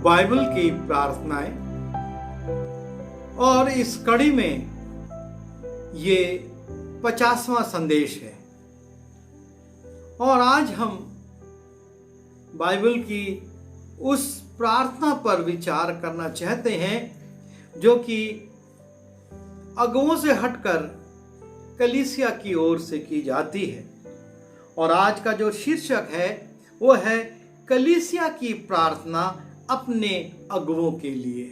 Bible की प्रार्थनाएं, और इस कड़ी में ये 50वां संदेश है। और आज हम बाइबल की उस प्रार्थना पर विचार करना चाहते हैं जो कि अगुओं से हटकर कलीसिया की ओर से की जाती है। और आज का जो शीर्षक है वो है कलीसिया की प्रार्थना अपने अगुओं के लिए।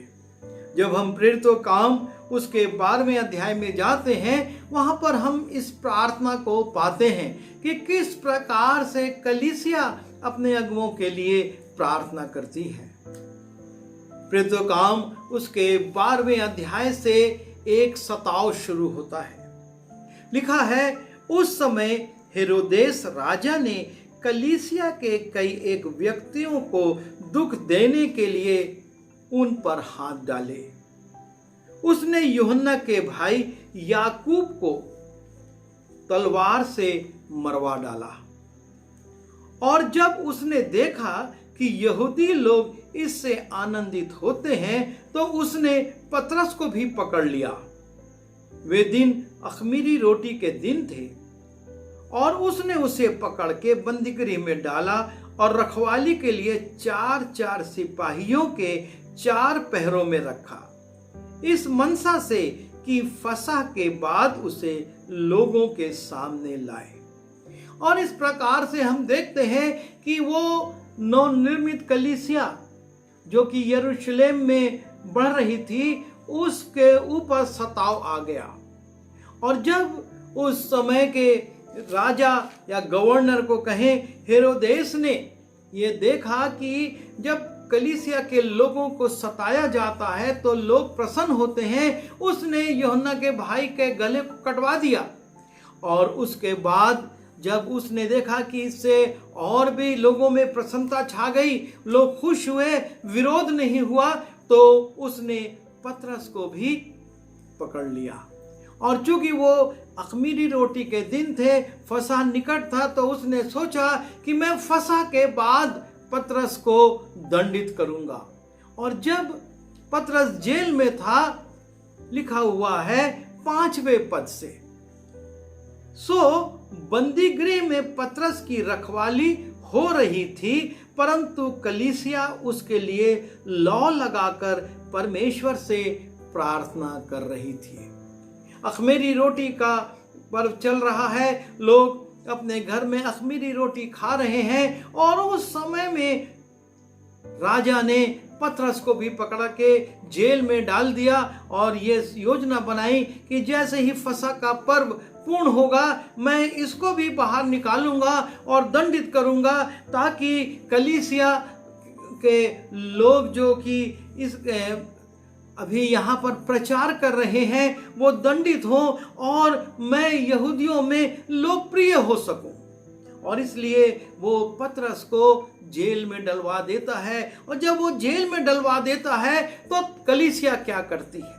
जब हम प्रेरितों काम उसके 12वें अध्याय में जाते हैं, वहां पर हम इस प्रार्थना को पाते हैं कि किस प्रकार से कलीसिया अपने अगुओं के लिए प्रार्थना करती है। प्रेरितों काम उसके 12वें अध्याय से एक सताव शुरू होता है। लिखा है, उस समय हेरोदेस राजा ने कलीसिया के कई एक व्यक्तियों को दुख देने के लिए उन पर हाथ डाले। उसने यूहन्ना के भाई याकूब को तलवार से मरवा डाला। और जब उसने देखा कि यहूदी लोग इससे आनंदित होते हैं, तो उसने पतरस को भी पकड़ लिया। वे दिन अख़मीरी रोटी के दिन थे और उसने उसे पकड़ के बंदीगृह में डाला और रखवाली के लिए 4-4 सिपाहियों के 4 पहरों में रखा, इस मनसा से कि फसह के बाद उसे लोगों के सामने लाए। और इस प्रकार से हम देखते हैं कि वो नवनिर्मित कलीसिया जो कि यरूशलेम में बढ़ रही थी, उसके ऊपर सताव आ गया। और जब उस समय के राजा या गवर्नर को कहें, हेरोदेस ने ये देखा कि जब कलीसिया के लोगों को सताया जाता है तो लोग प्रसन्न होते हैं, उसने यूहन्ना के भाई के गले को कटवा दिया। और उसके बाद जब उसने देखा कि इससे और भी लोगों में प्रसन्नता छा गई, लोग खुश हुए, विरोध नहीं हुआ, तो उसने पतरस को भी पकड़ लिया। और चूंकि वो अख़मीरी रोटी के दिन थे, फसह निकट था, तो उसने सोचा कि मैं फसह के बाद पतरस को दंडित करूंगा। और जब पतरस जेल में था, लिखा हुआ है 5वें पद से, सो बंदीगृह में पतरस की रखवाली हो रही थी, परंतु कलीसिया उसके लिए लौ लगाकर परमेश्वर से प्रार्थना कर रही थी। अख़मीरी रोटी का पर्व चल रहा है, लोग अपने घर में अख़मीरी रोटी खा रहे हैं। और उस समय में राजा ने पतरस को भी पकड़ के जेल में डाल दिया और ये योजना बनाई कि जैसे ही फसह का पर्व पूर्ण होगा, मैं इसको भी बाहर निकालूंगा और दंडित करूंगा, ताकि कलीसिया के लोग जो कि इस अभी यहाँ पर प्रचार कर रहे हैं वो दंडित हो और मैं यहूदियों में लोकप्रिय हो सकूं। और इसलिए वो पतरस को जेल में डलवा देता है। और जब वो जेल में डलवा देता है तो कलीसिया क्या करती है?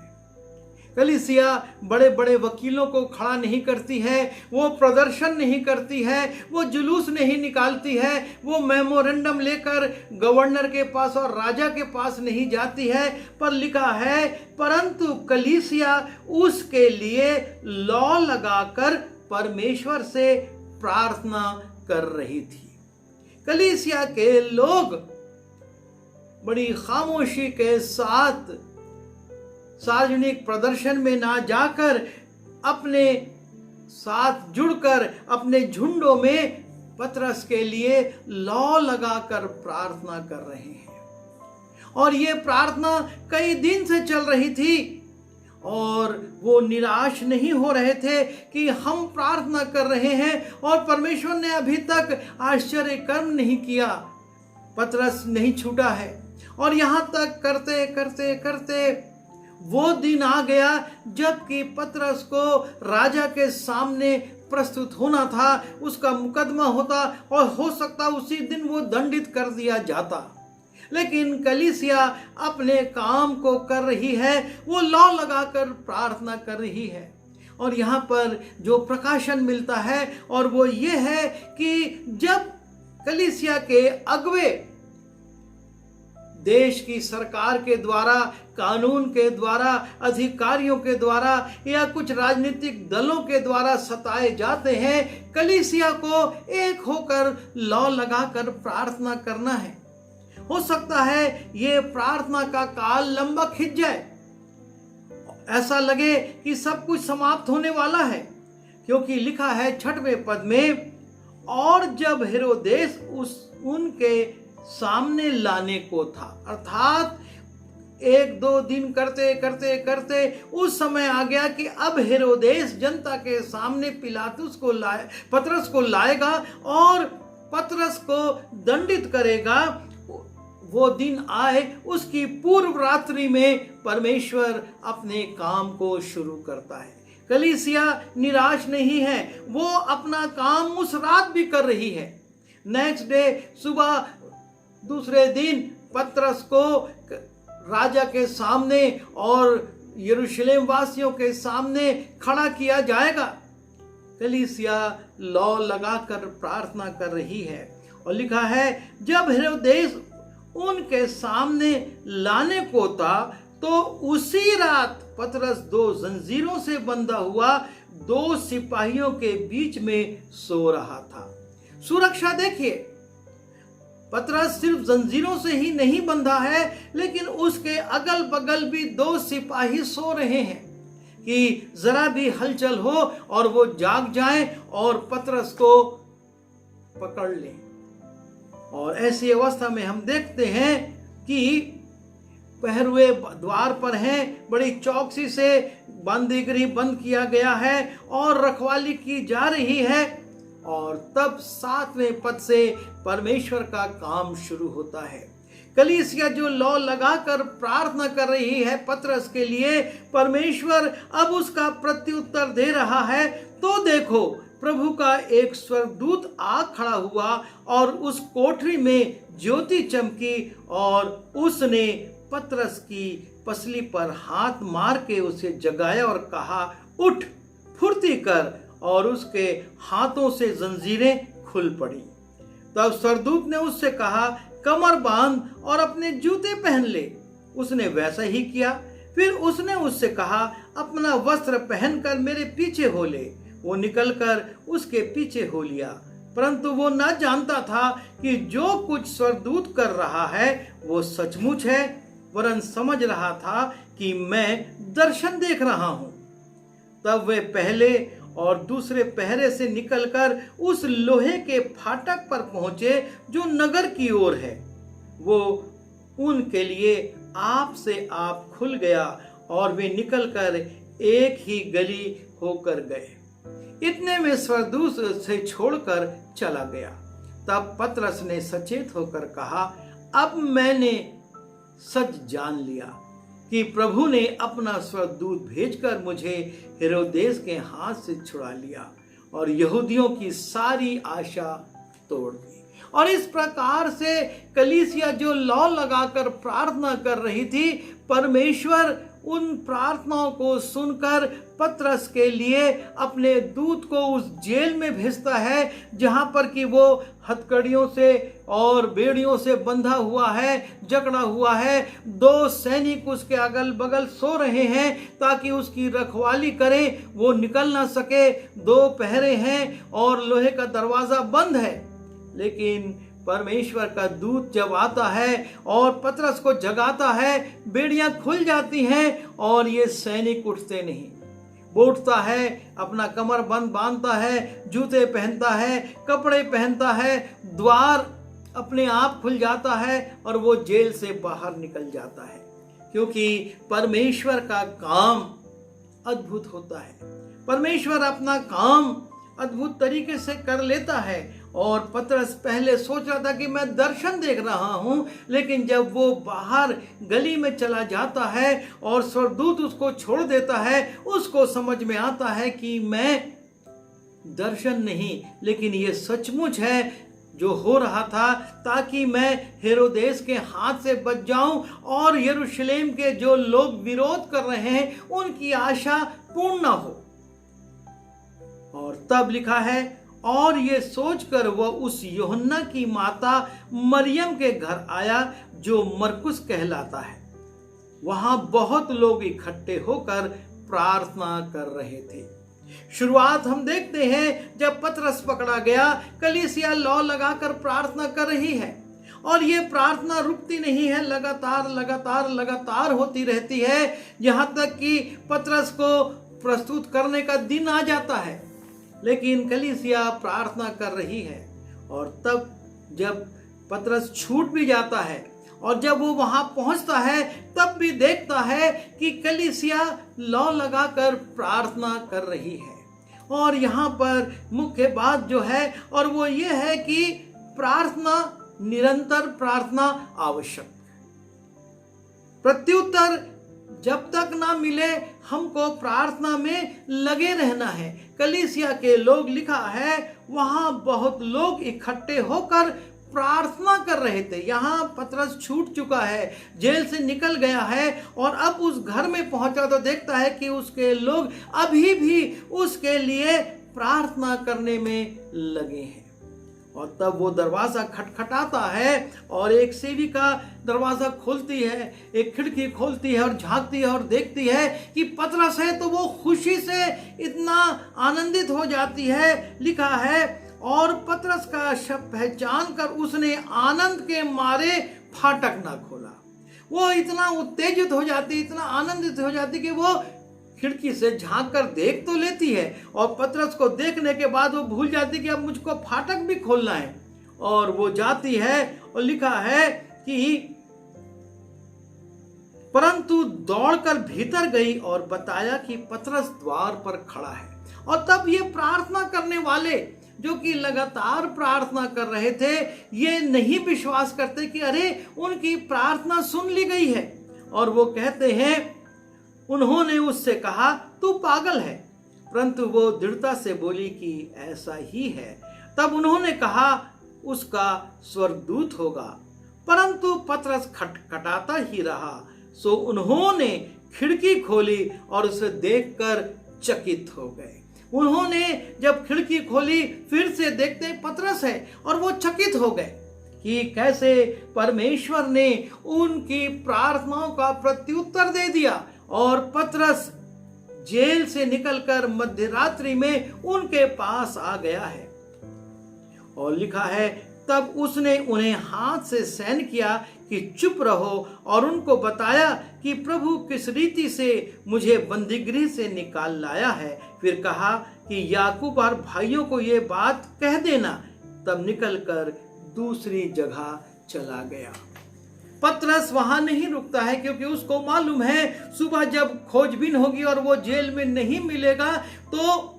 कलीसिया बड़े बड़े वकीलों को खड़ा नहीं करती है, वो प्रदर्शन नहीं करती है, वो जुलूस नहीं निकालती है, वो मेमोरेंडम लेकर गवर्नर के पास और राजा के पास नहीं जाती है। पर लिखा है, परंतु कलीसिया उसके लिए लौ लगाकर परमेश्वर से प्रार्थना कर रही थी। कलीसिया के लोग बड़ी खामोशी के साथ सार्वजनिक प्रदर्शन में ना जाकर अपने साथ जुड़कर अपने झुंडों में पतरस के लिए लौ लगाकर प्रार्थना कर रहे हैं। और ये प्रार्थना कई दिन से चल रही थी और वो निराश नहीं हो रहे थे कि हम प्रार्थना कर रहे हैं और परमेश्वर ने अभी तक आश्चर्य कर्म नहीं किया, पतरस नहीं छूटा है। और यहां तक करते करते करते वो दिन आ गया जबकि पतरस को राजा के सामने प्रस्तुत होना था, उसका मुकदमा होता और हो सकता उसी दिन वो दंडित कर दिया जाता। लेकिन कलीसिया अपने काम को कर रही है, वो लौ लगाकर प्रार्थना कर रही है। और यहाँ पर जो प्रकाशन मिलता है और वो ये है कि जब कलीसिया के अगुवे देश की सरकार के द्वारा, कानून के द्वारा, अधिकारियों के द्वारा या कुछ राजनीतिक दलों के द्वारा सताए जाते हैं, कलीसिया को एक होकर लौ लगाकर प्रार्थना करना है। हो सकता है ये प्रार्थना का काल लंबा खिंच जाए, ऐसा लगे कि सब कुछ समाप्त होने वाला है, क्योंकि लिखा है 6वें पद में, और जब हेरोदेस उनके सामने लाने को था, अर्थात 1-2 दिन करते करते करते उस समय आ गया कि अब हेरोदेस जनता के सामने पतरस को लाएगा और पतरस को दंडित करेगा। वो दिन आए, उसकी पूर्व रात्रि में परमेश्वर अपने काम को शुरू करता है। कलीसिया निराश नहीं है, वो अपना काम उस रात भी कर रही है। नेक्स्ट डे सुबह, दूसरे दिन पतरस को राजा के सामने और यरूशलेम वासियों के सामने खड़ा किया जाएगा। कलीसिया लौ लगाकर प्रार्थना कर रही है और लिखा है, जब हेरोदेस उनके सामने लाने को था तो उसी रात पतरस 2 जंजीरों से बंधा हुआ 2 सिपाहियों के बीच में सो रहा था। सुरक्षा देखिए, पतरस सिर्फ जंजीरों से ही नहीं बंधा है, लेकिन उसके अगल बगल भी 2 सिपाही सो रहे हैं कि जरा भी हलचल हो और वो जाग जाएं और पतरस को पकड़ लें। और ऐसी अवस्था में हम देखते हैं कि पहरुए द्वार पर हैं, बड़ी चौकसी से बंदीगृह बंद किया गया है और रखवाली की जा रही है। और तब 7वें पद से परमेश्वर का काम शुरू होता है। कलीसिया जो लौ लगाकर प्रार्थना कर रही है पतरस के लिए, परमेश्वर अब उसका प्रत्युत्तर दे रहा है। तो देखो, प्रभु का एक स्वर्गदूत आ खड़ा हुआ और उस कोठरी में ज्योति चमकी और उसने पतरस की पसली पर हाथ मार के उसे जगाया और कहा, उठ, फुर्ती कर। और उसके हाथों से जंजीरें खुल पड़ी। तब स्वर्गदूत ने उससे कहा, कमर बांध और अपने जूते पहन ले। उसने वैसा ही किया। फिर उसने उससे कहा, अपना वस्त्र पहनकर मेरे पीछे हो ले। वो निकलकर उसके पीछे हो लिया, परंतु वो न जानता था कि जो कुछ स्वर्गदूत कर रहा है वो सचमुच है, वरन समझ रहा था कि मैं दर्शन देख रहा हूं। तब वे पहले और दूसरे पहरे से निकलकर उस लोहे के फाटक पर पहुंचे जो नगर की ओर है। वो उनके लिए आप से आप खुल गया और वे निकलकर एक ही गली होकर गए। इतने में स्वर्गदूत से छोड़कर चला गया। तब पतरस ने सचेत होकर कहा, अब मैंने सच जान लिया कि प्रभु ने अपना स्वर्गदूत भेजकर मुझे हेरोदेस के हाथ से छुड़ा लिया और यहूदियों की सारी आशा तोड़ दी। और इस प्रकार से कलीसिया जो लौ लगाकर प्रार्थना कर रही थी, परमेश्वर उन प्रार्थनाओं को सुनकर पतरस के लिए अपने दूत को उस जेल में भेजता है जहां पर कि वो हथकड़ियों से और बेड़ियों से बंधा हुआ है, जकड़ा हुआ है। 2 सैनिक उसके अगल बगल सो रहे हैं ताकि उसकी रखवाली करें, वो निकल ना सके। 2 पहरे हैं और लोहे का दरवाजा बंद है। लेकिन परमेश्वर का दूत जब आता है और पतरस को जगाता है, बेड़ियां खुल जाती हैं और ये सैनिक उठते नहीं। वो उठता है, अपना कमर बंद बांधता है, जूते पहनता है, कपड़े पहनता है, द्वार अपने आप खुल जाता है और वो जेल से बाहर निकल जाता है, क्योंकि परमेश्वर का काम अद्भुत होता है। परमेश्वर अपना काम अद्भुत तरीके से कर लेता है। और पतरस पहले सोच रहा था कि मैं दर्शन देख रहा हूं, लेकिन जब वो बाहर गली में चला जाता है और स्वर्गदूत उसको छोड़ देता है, उसको समझ में आता है कि मैं दर्शन नहीं, लेकिन ये सचमुच है जो हो रहा था, ताकि मैं हेरोदेस के हाथ से बच जाऊं और यरूशलेम के जो लोग विरोध कर रहे हैं उनकी आशा पूर्ण न हो। और तब लिखा है, और ये सोचकर वह उस यूहन्ना की माता मरियम के घर आया जो मरकुस कहलाता है, वहां बहुत लोग इकट्ठे होकर प्रार्थना कर रहे थे। शुरुआत हम देखते हैं जब पतरस पकड़ा गया, कलीसिया लौ लगाकर प्रार्थना कर रही है और ये प्रार्थना रुकती नहीं है, लगातार लगातार लगातार होती रहती है, यहां तक कि पतरस को प्रस्तुत करने का दिन आ जाता है। लेकिन कलीसिया प्रार्थना कर रही है और तब जब पतरस छूट भी जाता है और जब वो वहां पहुंचता है तब भी देखता है कि कलीसिया लौ लगाकर प्रार्थना कर रही है। और यहाँ पर मुख्य बात जो है और वो ये है कि प्रार्थना, निरंतर प्रार्थना आवश्यक। प्रत्युत्तर जब तक ना मिले हमको प्रार्थना में लगे रहना है। कलीसिया के लोग, लिखा है, वहां बहुत लोग इकट्ठे होकर प्रार्थना कर रहे थे। यहाँ पतरस छूट चुका है, जेल से निकल गया है और अब उस घर में पहुंचा तो देखता है कि उसके लोग अभी भी उसके लिए प्रार्थना करने में लगे हैं। और तब वो दरवाजा खटखटाता है और एक सेविका दरवाजा खोलती है, एक खिड़की खोलती है और झांकती है और देखती है कि पतरस है, तो वो खुशी से इतना आनंदित हो जाती है। लिखा है, और पतरस का शब्द पहचान कर उसने आनंद के मारे फाटक ना खोला। वो इतना उत्तेजित हो जाती, इतना आनंदित हो जाती कि वो खिड़की से झांक कर देख तो लेती है और पतरस को देखने के बाद वो भूल जाती कि अब मुझको फाटक भी खोलना है। और वो जाती है और लिखा है कि परंतु दौड़कर भीतर गई और बताया कि पतरस द्वार पर खड़ा है। और तब ये प्रार्थना करने वाले जो कि लगातार प्रार्थना कर रहे थे, ये नहीं विश्वास करते कि अरे उनकी प्रार्थना सुन ली गई है। और वो कहते हैं, उन्होंने उससे कहा, तू पागल है। परंतु वो दृढ़ता से बोली कि ऐसा ही है। तब उन्होंने कहा, उसका स्वर्गदूत होगा। परंतु पतरस खटखटाता ही रहा। सो उन्होंने खिड़की खोली और उसे देखकर चकित हो गए। उन्होंने जब खिड़की खोली, फिर से देखते पतरस है और वो चकित हो गए कि कैसे परमेश्वर ने उनकी प्रार्थनाओं का प्रत्युत्तर दे दिया और पतरस जेल से निकलकर मध्यरात्रि में उनके पास आ गया है। और लिखा है, तब उसने उन्हें हाथ से सहन किया कि चुप रहो और उनको बताया कि प्रभु किस रीति से मुझे बंदीगृह से निकाल लाया है। फिर कहा कि याकूब और भाइयों को ये बात कह देना। तब निकलकर दूसरी जगह चला गया। पतरस वहां नहीं रुकता है क्योंकि उसको मालूम है सुबह जब खोजबीन होगी और वो जेल में नहीं मिलेगा तो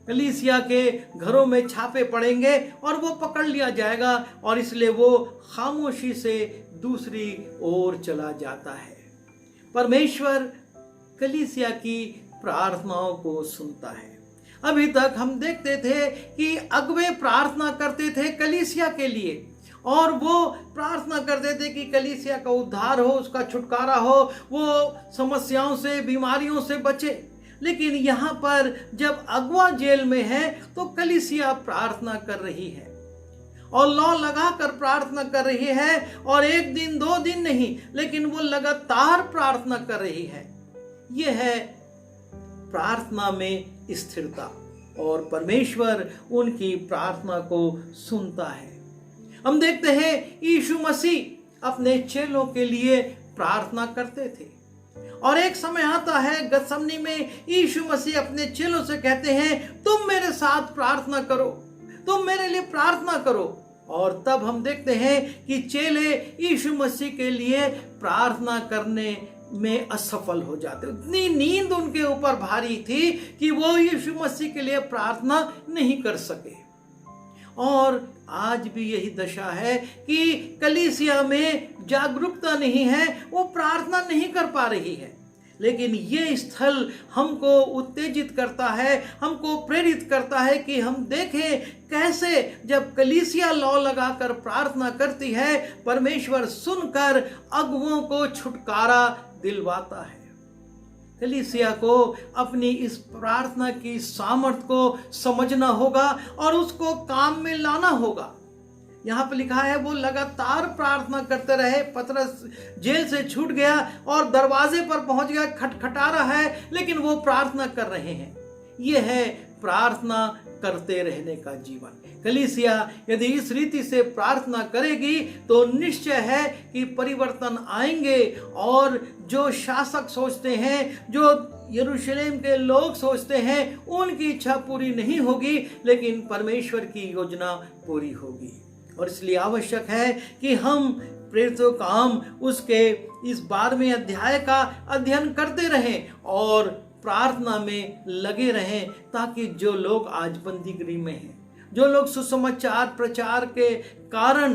कलीसिया के घरों में छापे पड़ेंगे और वो पकड़ लिया जाएगा। और इसलिए वो खामोशी से दूसरी ओर चला जाता है। परमेश्वर कलीसिया की प्रार्थनाओं को सुनता है। अभी तक हम देखते थे कि अगुवे प्रार्थना करते थे कलीसिया के लिए और वो प्रार्थना करते थे कि कलीसिया का उद्धार हो, उसका छुटकारा हो, वो समस्याओं से, बीमारियों से बचे। लेकिन यहाँ पर जब अगुआ जेल में है तो कलीसिया प्रार्थना कर रही है और लौ लगाकर प्रार्थना कर रही है। और एक दिन, दो दिन नहीं, लेकिन वो लगातार प्रार्थना कर रही है। यह है प्रार्थना में स्थिरता और परमेश्वर उनकी प्रार्थना को सुनता है। हम देखते हैं यीशु मसीह अपने चेलों के लिए प्रार्थना करते थे और एक समय आता है गतसमनी में यीशु मसीह अपने चेलों से कहते हैं, तुम मेरे साथ प्रार्थना करो, तुम मेरे लिए प्रार्थना करो। और तब हम देखते हैं कि चेले यीशु मसीह के लिए प्रार्थना करने में असफल हो जाते। इतनी नींद उनके ऊपर भारी थी कि वो यीशु मसीह के लिए प्रार्थना नहीं कर सके। और आज भी यही दशा है कि कलीसिया में जागरूकता नहीं है, वो प्रार्थना नहीं कर पा रही है। लेकिन ये स्थल हमको उत्तेजित करता है, हमको प्रेरित करता है कि हम देखें कैसे जब कलीसिया लौ लगाकर प्रार्थना करती है, परमेश्वर सुनकर अगुओं को छुटकारा दिलवाता है। कलीसिया को अपनी इस प्रार्थना की सामर्थ को समझना होगा और उसको काम में लाना होगा। यहाँ पे लिखा है वो लगातार प्रार्थना करते रहे। पतरस जेल से छूट गया और दरवाजे पर पहुंच गया, खटखटा रहा है, लेकिन वो प्रार्थना कर रहे हैं। ये है प्रार्थना करते रहने का जीवन। कलीसिया यदि इस रीति से प्रार्थना करेगी तो निश्चय है कि परिवर्तन आएंगे, और जो शासक सोचते हैं, जो यरूशलेम के लोग सोचते हैं, उनकी इच्छा पूरी नहीं होगी, लेकिन परमेश्वर की योजना पूरी होगी। और इसलिए आवश्यक है कि हम प्रेरितों का काम उसके इस 12वें अध्याय का अध्ययन करते रहें और प्रार्थना में लगे रहें, ताकि जो लोग आज बंदीगृह में हैं, जो लोग सुसमाचार प्रचार के कारण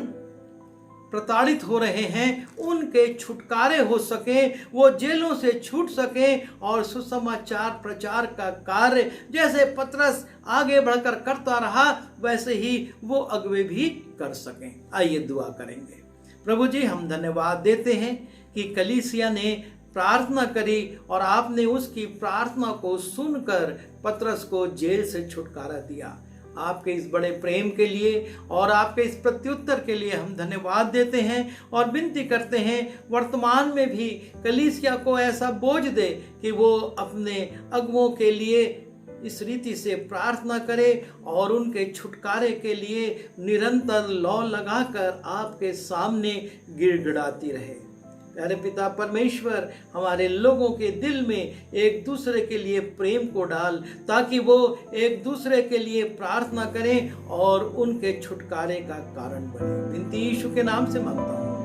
प्रताड़ित हो रहे हैं, उनके छुटकारे हो सके, वो जेलों से छूट सके और सुसमाचार प्रचार का कार्य जैसे पतरस आगे बढ़कर करता रहा, वैसे ही वो अगुवे भी कर सकें। आइए दुआ करेंगे। प्रभु जी, हम धन्यवाद देते हैं कि कलीसिया ने प्रार्थना करी और आपने उसकी प्रार्थना को सुनकर पतरस को जेल से छुटकारा दिया। आपके इस बड़े प्रेम के लिए और आपके इस प्रत्युत्तर के लिए हम धन्यवाद देते हैं और विनती करते हैं वर्तमान में भी कलीसिया को ऐसा बोझ दे कि वो अपने अगुवों के लिए इस रीति से प्रार्थना करे और उनके छुटकारे के लिए निरंतर लौ लगाकर आपके सामने गिड़गिड़ाती रहे। प्यारे पिता परमेश्वर, हमारे लोगों के दिल में एक दूसरे के लिए प्रेम को डाल, ताकि वो एक दूसरे के लिए प्रार्थना करें और उनके छुटकारे का कारण बने। विनती यीशु के नाम से मांगता हूँ।